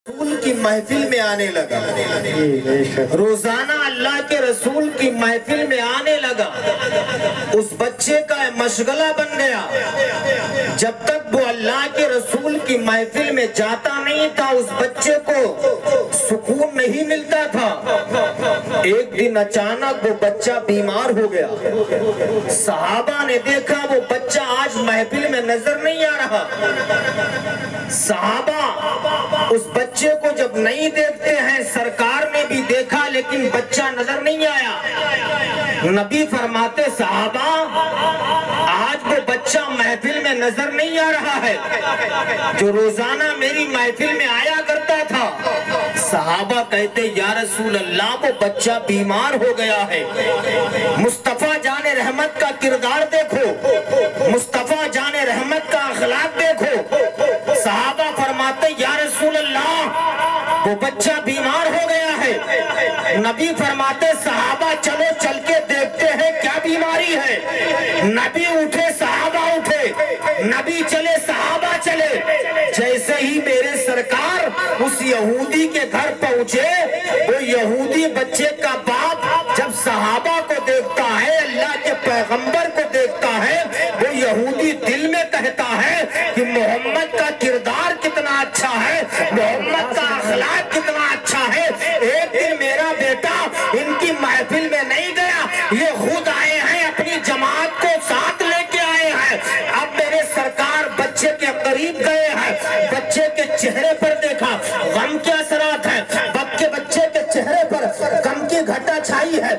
رسول کی محفل میں آنے لگا، روزانہ اللہ کے رسول کی محفل میں آنے لگا۔ اس بچے کا مشغلہ بن گیا۔ جب تک وہ اللہ کے رسول کی محفل میں جاتا نہیں تھا اس بچے کو سکون نہیں ملتا تھا۔ ایک دن اچانک وہ بچہ بیمار ہو گیا۔ صحابہ نے دیکھا وہ بچہ آج محفل میں نظر نہیں آ رہا۔ صحابہ اس بچے کو جب نہیں دیکھتے ہیں، سرکار نے بھی دیکھا لیکن بچہ نظر نہیں آیا۔ نبی فرماتے صحابہ آج وہ بچہ محفل میں نظر نہیں آ رہا ہے جو روزانہ میری محفل میں آیا کرتا تھا۔ صحابہ کہتے یا رسول اللہ وہ بچہ بیمار ہو گیا ہے۔ مصطفیٰ جان رحمت کا کردار دیکھو، مصطفیٰ جان رحمت کا اخلاق دیکھو۔ صحابہ فرماتے یا رسول اللہ وہ بچہ بیمار ہو گیا ہے۔ نبی فرماتے صحابہ چلو چل کے دیکھتے ہیں کیا بیماری ہے۔ نبی اٹھے صحابہ اٹھے، نبی چلے صحابہ چلے۔ جیسے ہی میرے سرکار اس یہودی کے گھر پہنچے، وہ یہودی بچے کا باپ جب صحابہ کو دیکھتا ہے، اللہ کے پیغمبر کو دیکھتا ہے، وہ یہودی دل میں کہتا ہے کہ محمد کا کردار کتنا اچھا ہے، محمد کا اخلاق کتنا اچھا ہے۔ ایک دن میرا بیٹا ان کی محفل میں نہیں گیا، یہ خود آئے ہیں، اپنی جماعت کو ساتھ لے کے آئے ہیں۔ اب میرے سرکار بچے کے قریب گئے ہیں، بچے کے چہرے پر دیکھا غم کے اثرات ہیں، بچے کے چہرے پر غم کی گھٹا چھائی ہے،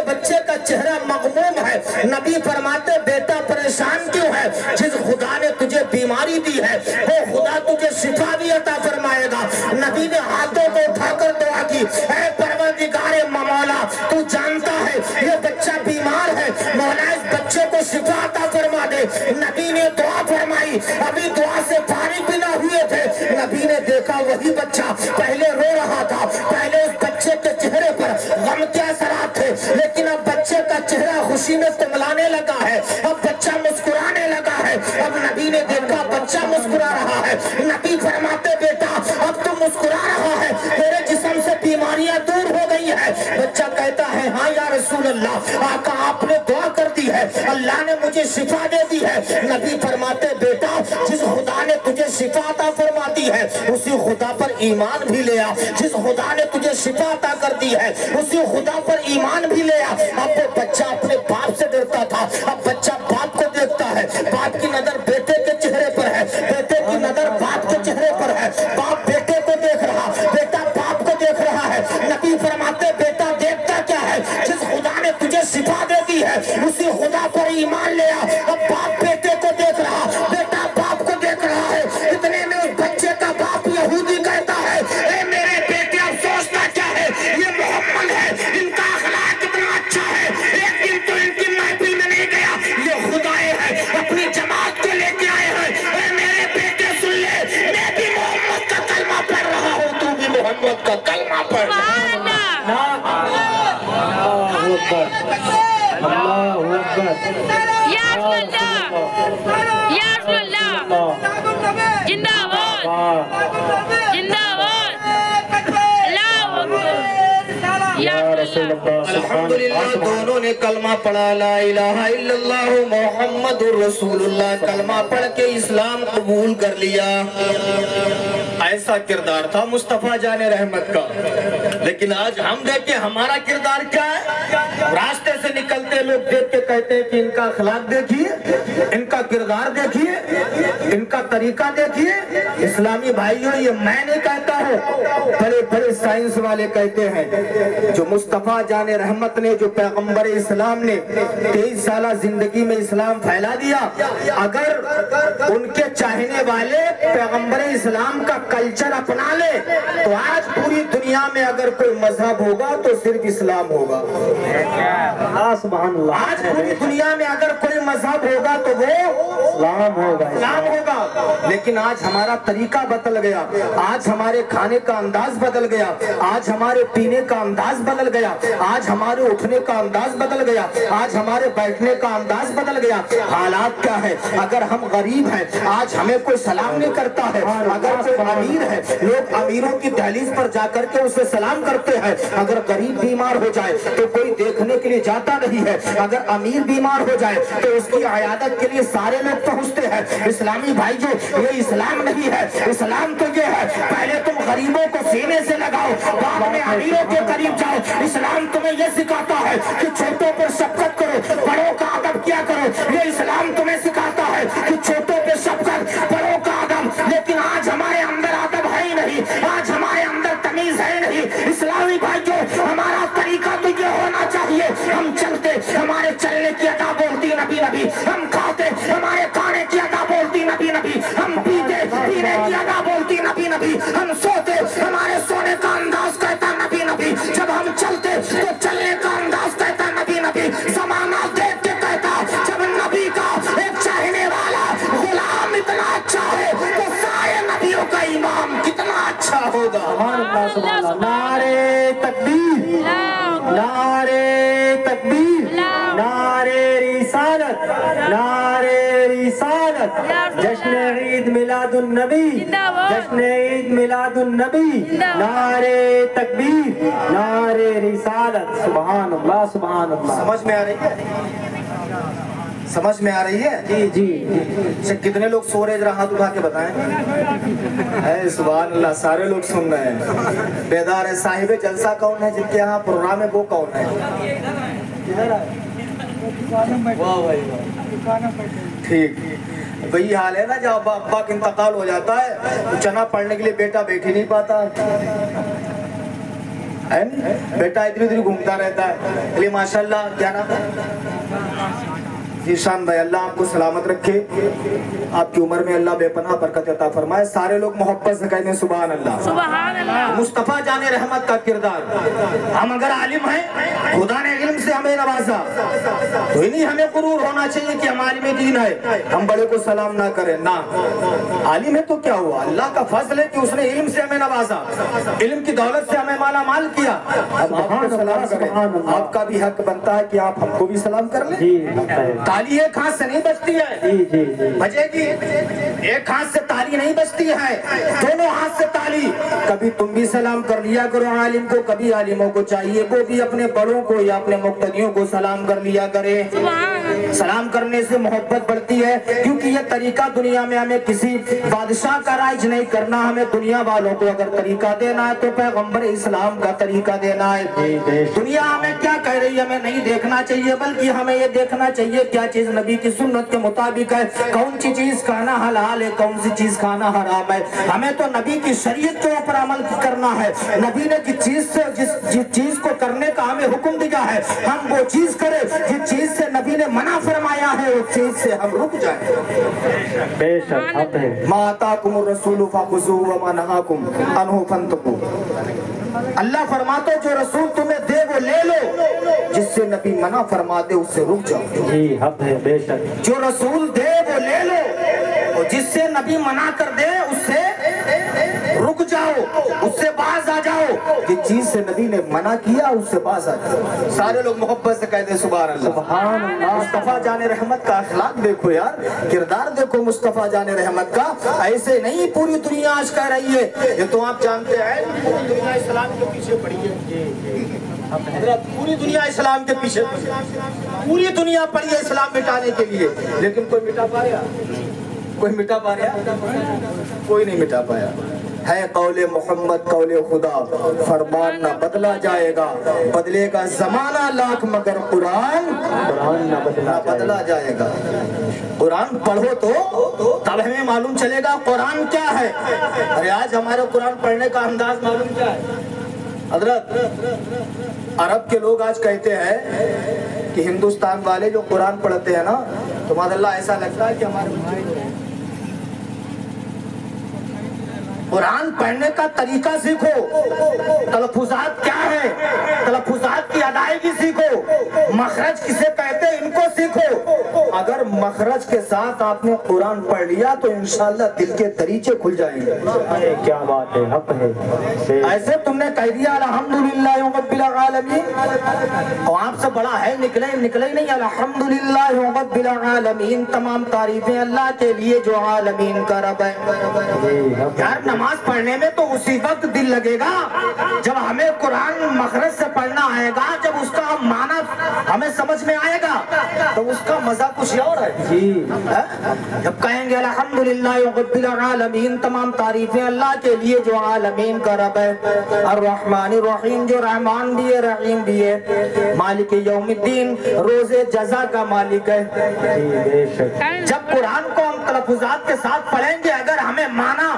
بچے کا چہرہ مغموم ہے۔ نبی فرماتے بیٹا پریشان کیوں ہے؟ جس خدا نے تجھے بیماری دی ہے وہ خدا تجھے شفا بھی عطا فرمائے گا۔ نبی نے ہاتھوں کو اٹھا کر دعا کی، اے پروردگار مولا تو جانتا ہے یہ بچہ بیمار ہے، مولا اس بچے کو شفا عطا فرما دے۔ نبی نے دعا فرمائی، ابھی دعا سے فارغ بھی نہ ہوئے تھے، نبی نے دیکھا وہی بچہ پہلے رو رہا تھا، پہلے اس بچے کے چہرے پر غم کے اثرات تھے، لیکن اب بچے کا چہرہ خوشی میں تملانے لگا ہے، اب بچہ مسکرانے لگا ہے۔ اب نبی نے دیکھا بچہ مسکرا رہا ہے، نبی فرماتے بیٹا اب تو مسکرا رہا ہے، تیرے جسم سے بیماریاں دور ہو گئی ہے۔ بچہ کہتا ہے ہاں یا رسول اللہ، آقا آپ نے دعا کر دی ہے، اللہ نے مجھے شفا دے دی ہے۔ نبی فرماتے بیٹا جس خدا نے تجھے شفا عطا فرما دی ہے اسی خدا پر ایمان بھی لے آ، جس خدا نے تجھے شفا عطا کر دی ہے اسی خدا پر ایمان بھی لے آ۔ اب وہ بچہ اپنے باپ سے ڈرتا تھا، اب بچہ باپ کو دیکھتا ہے، باپ کی نظر بیٹے کے چہرے پر ہے، بیٹے کی نظر باپ کے چہرے پر ہے، باپ بیٹے کو دیکھ رہا، بیٹا باپ کو دیکھ رہا ہے۔ نبی فرماتے بیٹا دیکھتا کیا ہے؟ جس خدا نے تجھے شفا دے دی ہے اسی خدا پر ایمان لے آ۔ اب باپ بیٹے کو دیکھ رہا، بیٹا باپ کو دیکھ رہا ہے، اتنے میں اس بچے کا باپ یہودی کہتا ہے اے میرے بیٹے اب سوچتا کیا ہے، یہ محمد ہے، ان کا اخلاق کتنا اچھا ہے، ایک دن تو ان کی محفل میں نہیں گیا، یہ خود آئے ہیں، اپنی جماعت کو لے کے آئے ہیں۔ اے میرے بیٹے سن لے، میں بھی محمد کا کلمہ پڑھ رہا ہوں، تو بھی محمد کا کلمہ پڑھ رہا ہے۔ اللہ اکبر، یا رسول اللہ، یا رسول اللہ، زندہ باد، زندہ باد، اللہ اکبر، یا رسول اللہ۔ الحمدللہ دونوں نے کلمہ پڑھا، لا الہ الا اللہ محمد الرسول اللہ، کلمہ پڑھ کے اسلام قبول کر لیا۔ ایسا کردار تھا مصطفیٰ جان رحمت کا۔ لیکن آج ہم دیکھیں ہمارا کردار کیا ہے؟ راستے سے نکلتے لوگ دیکھ کے کہتے ہیں کہ ان کا اخلاق دیکھیے، ان کا کردار دیکھیے، ان کا طریقہ دیکھیے۔ اسلامی بھائیوں یہ میں نہیں کہتا ہوں، بڑے بڑے سائنس والے کہتے ہیں، جو مصطفیٰ جان رحمت نے، جو پیغمبر اسلام نے 23 سالہ زندگی میں اسلام پھیلا دیا، اگر ان کے چاہنے والے پیغمبر اسلام کا کلچر اپنا لے تو آج پوری دنیا میں اگر کوئی مذہب ہوگا تو صرف اسلام ہوگا۔ آج پوری دنیا میں اگر کوئی مذہب ہوگا تو وہ اسلام ہوگا۔ لیکن آج ہمارا طریقہ بدل گیا، آج ہمارے کھانے کا انداز بدل گیا، آج ہمارے پینے کا انداز بدل گیا، آج ہمارے اٹھنے کا انداز بدل گیا، آج ہمارے بیٹھنے کا انداز بدل گیا۔ حالات کیا ہے؟ اگر ہم غریب ہیں آج ہمیں کوئی سلام نہیں کرتا ہے، اگر کوئی امیر ہے، لوگ امیروں کی دہلیز پر جا کر کے اسے سلام کرتے ہیں، اگر غریب بیمار ہو جائے تو کوئی دیکھنے کے لیے جاتا نہیں ہے، اگر امیر بیمار ہو جائے تو اس کی عیادت کے لیے سارے لوگ پہنچتے ہیں۔ اسلامی بھائی جو یہ اسلام نہیں ہے، اسلام تو یہ ہے پہلے تم غریبوں کو سینے سے لگاؤ، بعد میں امیروں کے قریب جاؤ۔ اسلام تمہیں یہ سکھاتا ہے کہ چھوٹوں پر شفقت کرو، بڑوں کا ادب کیا کرو، یہ اسلام تمہیں سکھاتا ہے کہ چھوٹوں پہ شفقت، بڑوں کا ادب۔ لیکن آج ہمارے اندر ادب ہے ہی نہیں، آج ہمارے اندر تمیز ہے نہیں۔ اسلامی بھائیوں ہمارا طریقہ تو یہ ہونا چاہیے، ہم چلتے ہمارے چلنے کی ادا بولتی نبی نبی، ہم کھاتے ہمارے کھانے کی ادا بولتی نبی نبی، ہم پیتے پینے کی ادا بولتی نبی نبی، ہم سوتے ہمارے سونے کا انداز کہتا نبی نبی، جب ہم چلتے تو چلنے کا انداز کہتا نبی نبی، زمانہ دیکھ کے کہتا جب نبی کا ایک چاہنے والا غلام اتنا اچھا ہے تو سارے نبیوں کا امام کتنا اچھا ہوگا۔ سبحان اللہ سبحان اللہ، نعرے تکبیر، نعرے تکبیر، نعرے رسالت، نعرے رسالت، جشن عید میلاد النبی، جشن عید میلاد النبی، نعرے تکبیر، نعرے رسالت، سبحان اللہ سبحان اللہ۔ سمجھ میں آ رہی ہے؟ سمجھ میں آ رہی ہے؟ جی جی، کتنے لوگ سو رہے ذرا ہاتھ اٹھا کے بتائیں۔ اے سبحان اللہ، سارے لوگ سن رہے ہیں، بیدار ہے۔ صاحب جلسہ کون ہے؟ جن کے یہاں پروگرام ہے وہ کون ہے؟ ٹھیک، وہی حال ہے نا جب ابا کا انتقال ہو جاتا ہے تو چنا پڑھنے کے لیے بیٹا بیٹھ ہی نہیں پاتا ہے، بیٹا ادھر ادھر گھومتا رہتا ہے۔ علی ماشاءاللہ، کیا نام ہے؟ ذیشان بھائی، اللہ آپ کو سلامت رکھے، آپ کی عمر میں اللہ بے پناہ برکت عطا فرمائے۔ سارے لوگ محبت سے کہتے ہیں سبحان اللہ، سبحان اللہ۔ مصطفیٰ جان رحمت کا کردار۔ ہم اگر عالم ہیں، خدا نے علم سے ہمیں نوازا تو انہیں ہمیں غرور ہونا چاہیے کہ ہم عالم دین ہے، ہم بڑے کو سلام نہ کریں۔ نہ، عالم ہے تو کیا ہوا، اللہ کا فضل ہے کہ اس نے علم سے ہمیں نوازا، علم کی دولت سے ہمیں مالا مال کیا۔ اب آپ کو سلام کریں، آپ کا بھی حق بنتا ہے کہ آپ ہم کو بھی سلام کر لیں۔ تالی ایک ہاتھ سے نہیں بجتی ہے، بجے گی ایک ہاتھ سے تالی نہیں بجتی ہے، دونوں ہاتھ سے تالی۔ کبھی تم بھی سلام کر لیا کرو عالم کو، کبھی عالموں کو چاہیے وہ بھی اپنے بڑوں کو یا اپنے مقتدیوں کو سلام کر لیا کرے۔ سلام کرنے سے محبت بڑھتی ہے، کیونکہ یہ طریقہ دنیا میں ہمیں کسی بادشاہ کا رائج نہیں کرنا، ہمیں دنیا والوں کو اگر طریقہ دینا ہے تو پیغمبر اسلام کا طریقہ دینا ہے۔ دنیا ہمیں کیا کہہ رہی ہے ہمیں نہیں دیکھنا چاہیے، بلکہ ہمیں یہ دیکھنا چاہیے کیا چیز نبی کی سنت کے مطابق ہے، کون سی چیز کھانا حلال ہے، کون سی چیز کھانا حرام ہے۔ ہمیں تو نبی کی شریعت کے اوپر عمل کرنا ہے، نبی نے جس چیز کو کرنے کا ہمیں حکم دیا ہے ہم وہ چیز کریں، جس چیز سے نبی نے منع فرمایا ہے اس چیز سے ہم رک جائیں۔ بے شک حق ہے۔ ما آتاکم الرسول فخذوہ وما نہاکم عنہ فانتہوا۔ اللہ فرماتا ہے جو رسول تمہیں دے وہ لے لو، جس سے نبی منع فرما دے اس سے رک جاؤ۔ جی حق ہے، بے شک۔ جو رسول دے وہ لے لو، اور جس سے نبی منع کر دے اس سے رک جاؤ، اس سے باز آ جاؤ۔ جس چیز سے نبی نے منع کیا اس سے باز آ جاؤ۔ سارے لوگ محبت سے کہتے ہیں سبحان اللہ۔ سبحان اللہ۔ مصطفیٰ جان رحمت کا اخلاق دیکھو یار، کردار دیکھو مصطفیٰ جان رحمت کا۔ ایسے نہیں پوری دنیا آج کہہ رہی ہے، یہ تو آپ جانتے ہیں پوری دنیا اسلام کے پیچھے پڑی ہے، پوری دنیا اسلام کے پیچھے پڑی ہے، پوری دنیا پڑی ہے اسلام مٹانے کے لیے، لیکن کوئی مٹا پا رہا، کوئی مٹا پا رہا، کوئی نہیں مٹا پایا۔ ہے قول محمد قول خدا، فرمان نہ بدلا جائے گا، بدلے گا زمانہ لاکھ مگر قرآن نہ بدلا جائے گا۔ قرآن پڑھو تو تب ہمیں معلوم چلے گا قرآن کیا ہے۔ ارے آج ہمارے قرآن پڑھنے کا انداز معلوم کیا ہے حضرت؟ عرب کے لوگ آج کہتے ہیں کہ ہندوستان والے جو قرآن پڑھتے ہیں نا تو ماشاء اللہ ایسا لگتا ہے کہ ہمارے بھائی ہیں۔ قرآن پڑھنے کا طریقہ سیکھو، تلفظات کیا ہے، تلفظات کی ادائیگی سیکھو، مخرج کسے کہتے ہیں ان کو سیکھو. اگر مخرج کے ساتھ آپ نے قرآن پڑھ لیا تو انشاءاللہ دل کے دریچے کھل جائیں گے. کیا بات ہے، حق ہے. ایسے تم نے کہہ دیا الحمدللہ رب العالمین، اور آپ سے بڑا ہے نکلے ہی نہیں. الحمدللہ رب العالمین، تمام تعریفیں اللہ کے لیے جو عالمین کا رب ہے. یار نماز پڑھنے میں تو اسی وقت دل لگے گا جب ہمیں قرآن مخرج سے پڑھنا آئے گا، جب اس کا معنی ہمیں سمجھ میں آئے گا تو اس کا مزہ کچھ اور ہے. جب کہیں گے الحمدللہ رب العالمین، تمام تعریفیں اللہ کے لیے جو عالمین کا رب ہے، الرحمن الرحیم، جو رحمان بھی ہے رحیم بھی ہے، مالک یوم الدین، روز جزا کا مالک ہے. جب قرآن کو ہم تلفظات کے ساتھ پڑھیں گے، اگر ہمیں معنی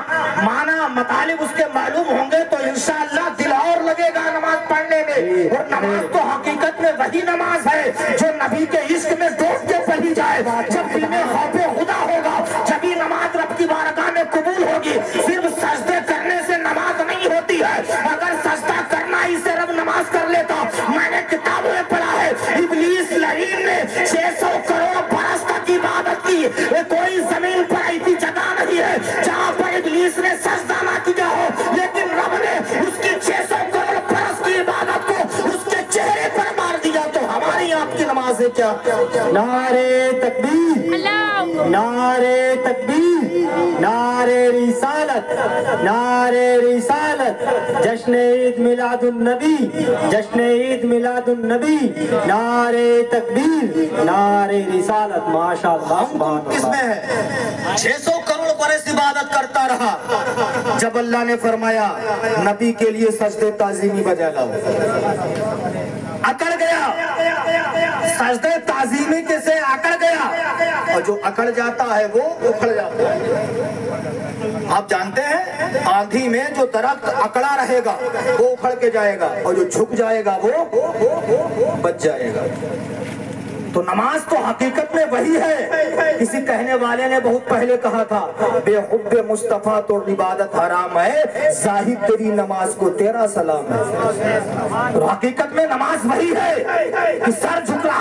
مطالب اس کے معلوم ہوں گے تو انشاءاللہ دل اور لگے گا نماز پڑھنے میں. اور نماز تو حقیقت میں وہی نماز ہے جو نبی کے عشق میں ڈوب کے پڑھی جائے. جب دل میں خوف خدا ہوگا جبھی نماز رب کی بارگاہ میں قبول ہوگی. صرف سجدے کرنے سے نماز نہیں ہوتی ہے، اگر سجدہ کرنا ہی سے رب نماز کر لیتا. میں نے کتابوں میں پڑھا ہے ابلیس لعین نے 600 کروڑ برس تک عبادت کی. کوئی زمین پر ایسی جگہ نہیں ہے جہاں پر ابلیس نے سجدہ نہ کیا ہو، لیکن رب نے اس کی 600 کروڑ برس کی عبادت کو اس کے چہرے پر مار دیا. تو ہماری آپ کی نماز ہے کیا؟ نعرے تکبیر، نعرے تکبیر، نعرے رسالت، نعرے رسالت، جشن عید میلاد النبی، جشن عید میلاد النبی، نعرے تکبیر، نعرے رسالت. ماشاءاللہ سبحان اللہ. کس میں ہے 600 کروڑ برس عبادت کرتا رہا. جب اللہ نے فرمایا نبی کے لیے سجدے تعظیمی بجا لاؤ، اکڑ گیا. سجدے تعظیمی کے سے اکڑ گیا، اور جو اکڑ جاتا ہے وہ اکھڑ جاتا ہے. آپ جانتے ہیں آندھی میں جو درخت اکڑا رہے گا وہ اکھڑ کے جائے گا، اور جو جھک جائے گا وہ بچ جائے گا. تو نماز تو حقیقت میں وہی ہے. کسی کہنے والے نے بہت پہلے کہا تھا بے حب مصطفیٰ تو عبادت حرام ہے، زاہد تیری نماز کو تیرا سلام ہے. تو حقیقت میں نماز وہی ہے کہ سر جھک رہا